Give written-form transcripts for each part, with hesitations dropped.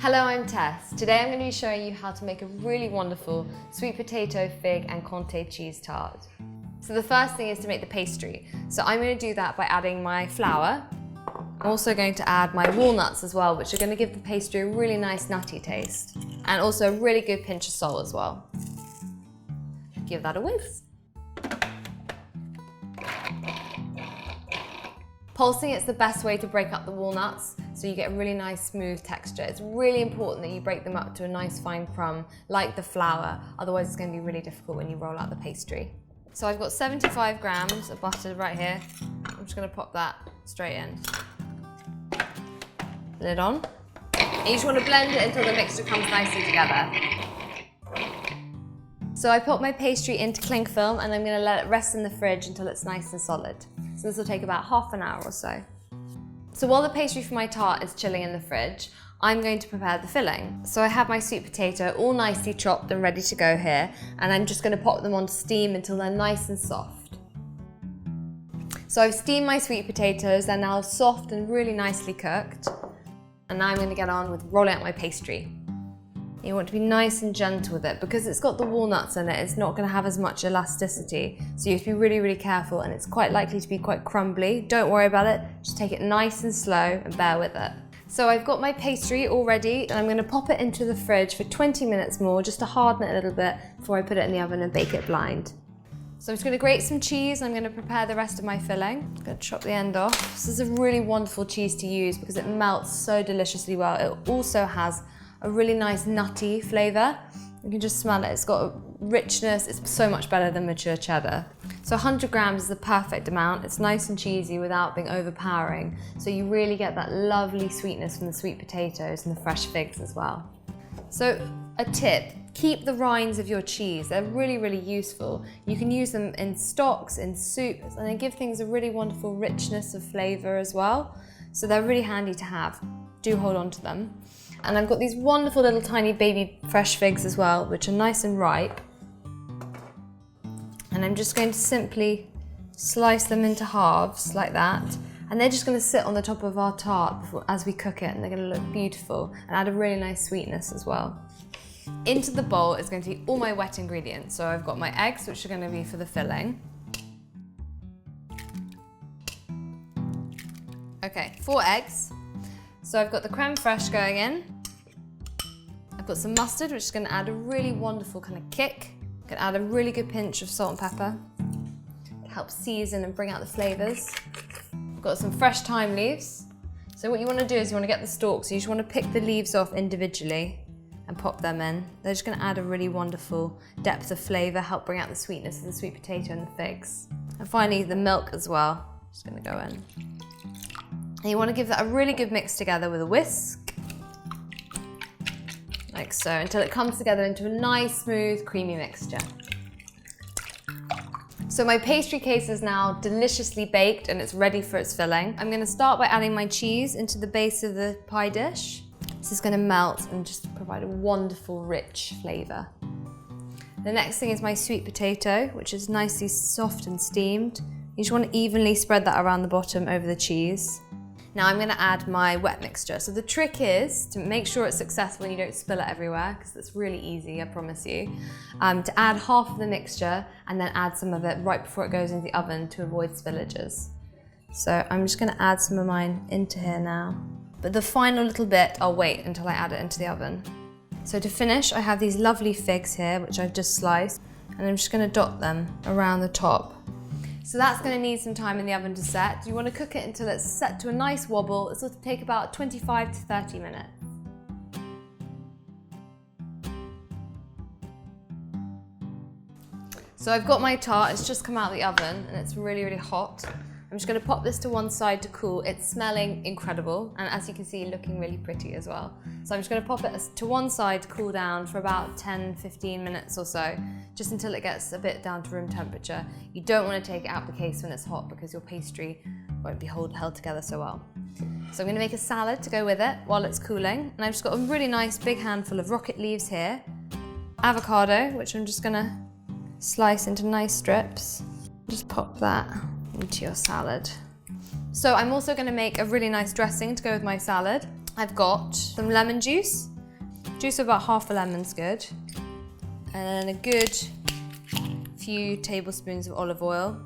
Hello, I'm Tess. Today I'm going to be showing you how to make a really wonderful sweet potato, fig and Comté cheese tart. So the first thing is to make the pastry. So I'm going to do that by adding my flour. I'm also going to add my walnuts as well, which are going to give the pastry a really nice nutty taste. And also a really good pinch of salt as well. Give that a whiz. Pulsing is the best way to break up the walnuts, so you get a really nice smooth texture. It's really important that you break them up to a nice fine crumb, like the flour, otherwise it's going to be really difficult when you roll out the pastry. So I've got 75 grams of butter right here. I'm just going to pop that straight in. Lid on. And you just want to blend it until the mixture comes nicely together. So I put my pastry into cling film and I'm going to let it rest in the fridge until it's nice and solid. So this will take about half an hour or so. So while the pastry for my tart is chilling in the fridge, I'm going to prepare the filling. So I have my sweet potato all nicely chopped and ready to go here, and I'm just going to pop them on steam until they're nice and soft. So I've steamed my sweet potatoes, they're now soft and really nicely cooked. And now I'm going to get on with rolling out my pastry. You want to be nice and gentle with it because it's got the walnuts in it, it's not going to have as much elasticity. So you have to be really, really careful, and it's quite likely to be quite crumbly. Don't worry about it, just take it nice and slow and bear with it. So I've got my pastry all ready and I'm going to pop it into the fridge for 20 minutes more just to harden it a little bit before I put it in the oven and bake it blind. So I'm just going to grate some cheese and I'm going to prepare the rest of my filling. I'm going to chop the end off. This is a really wonderful cheese to use because it melts so deliciously well. It also has a really nice nutty flavour. You can just smell it. It's got a richness. It's so much better than mature cheddar. So 100 grams is the perfect amount. It's nice and cheesy without being overpowering. So you really get that lovely sweetness from the sweet potatoes and the fresh figs as well. So a tip, keep the rinds of your cheese. They're really, really useful. You can use them in stocks, in soups, and they give things a really wonderful richness of flavour as well. So they're really handy to have. Do hold on to them. And I've got these wonderful little tiny baby fresh figs as well, which are nice and ripe. And I'm just going to simply slice them into halves like that. And they're just going to sit on the top of our tart as we cook it, and they're going to look beautiful and add a really nice sweetness as well. Into the bowl is going to be all my wet ingredients. So I've got my eggs, which are going to be for the filling. Okay, 4 eggs. So I've got the creme fraiche going in. I've got some mustard, which is going to add a really wonderful kind of kick. I'm going to add a really good pinch of salt and pepper to help season and bring out the flavours. I've got some fresh thyme leaves. So what you want to do is you want to get the stalks. So you just want to pick the leaves off individually and pop them in. They're just going to add a really wonderful depth of flavour, help bring out the sweetness of the sweet potato and the figs. And finally, the milk as well. Just going to go in. And you want to give that a really good mix together with a whisk. Like so, until it comes together into a nice, smooth, creamy mixture. So my pastry case is now deliciously baked and it's ready for its filling. I'm going to start by adding my cheese into the base of the pie dish. This is going to melt and just provide a wonderful, rich flavour. The next thing is my sweet potato, which is nicely soft and steamed. You just want to evenly spread that around the bottom over the cheese. Now I'm going to add my wet mixture. So the trick is to make sure it's successful and you don't spill it everywhere, because it's really easy, I promise you, to add half of the mixture and then add some of it right before it goes into the oven to avoid spillages. So I'm just going to add some of mine into here now. But the final little bit, I'll wait until I add it into the oven. So to finish, I have these lovely figs here, which I've just sliced, and I'm just going to dot them around the top. So that's going to need some time in the oven to set. You want to cook it until it's set to a nice wobble. This will take about 25 to 30 minutes. So I've got my tart, it's just come out of the oven and it's really, really hot. I'm just going to pop this to one side to cool. It's smelling incredible, and as you can see, looking really pretty as well. So I'm just going to pop it to one side to cool down for about 10-15 minutes or so, just until it gets a bit down to room temperature. You don't want to take it out of the case when it's hot because your pastry won't be held together so well. So I'm going to make a salad to go with it while it's cooling, and I've just got a really nice big handful of rocket leaves here, avocado, which I'm just going to slice into nice strips. Just pop that into your salad. So I'm also going to make a really nice dressing to go with my salad. I've got some lemon juice, Juice of about half a lemon's good. And then a good few tablespoons of olive oil.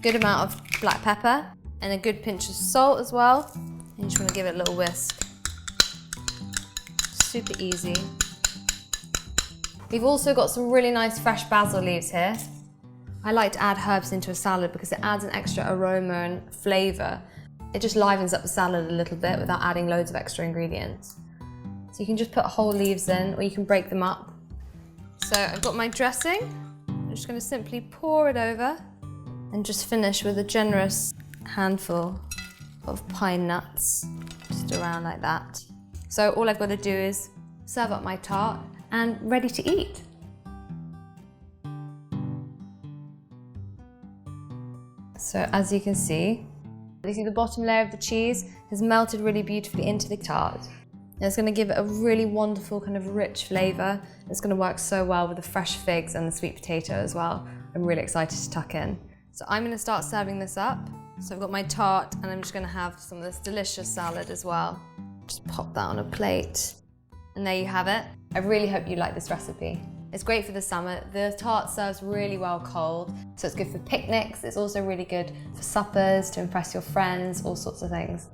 Good amount of black pepper. And a good pinch of salt as well. And you just want to give it a little whisk. Super easy. We've also got some really nice fresh basil leaves here. I like to add herbs into a salad because it adds an extra aroma and flavour. It just livens up the salad a little bit without adding loads of extra ingredients. So you can just put whole leaves in, or you can break them up. So I've got my dressing. I'm just going to simply pour it over and just finish with a generous handful of pine nuts, just around like that. So all I've got to do is serve up my tart and ready to eat. So as you can see the bottom layer of the cheese has melted really beautifully into the tart. And it's going to give it a really wonderful kind of rich flavour. It's going to work so well with the fresh figs and the sweet potato as well. I'm really excited to tuck in. So I'm going to start serving this up. So I've got my tart and I'm just going to have some of this delicious salad as well. Just pop that on a plate. And there you have it. I really hope you like this recipe. It's great for the summer. The tart serves really well cold, so it's good for picnics. It's also really good for suppers, to impress your friends, all sorts of things.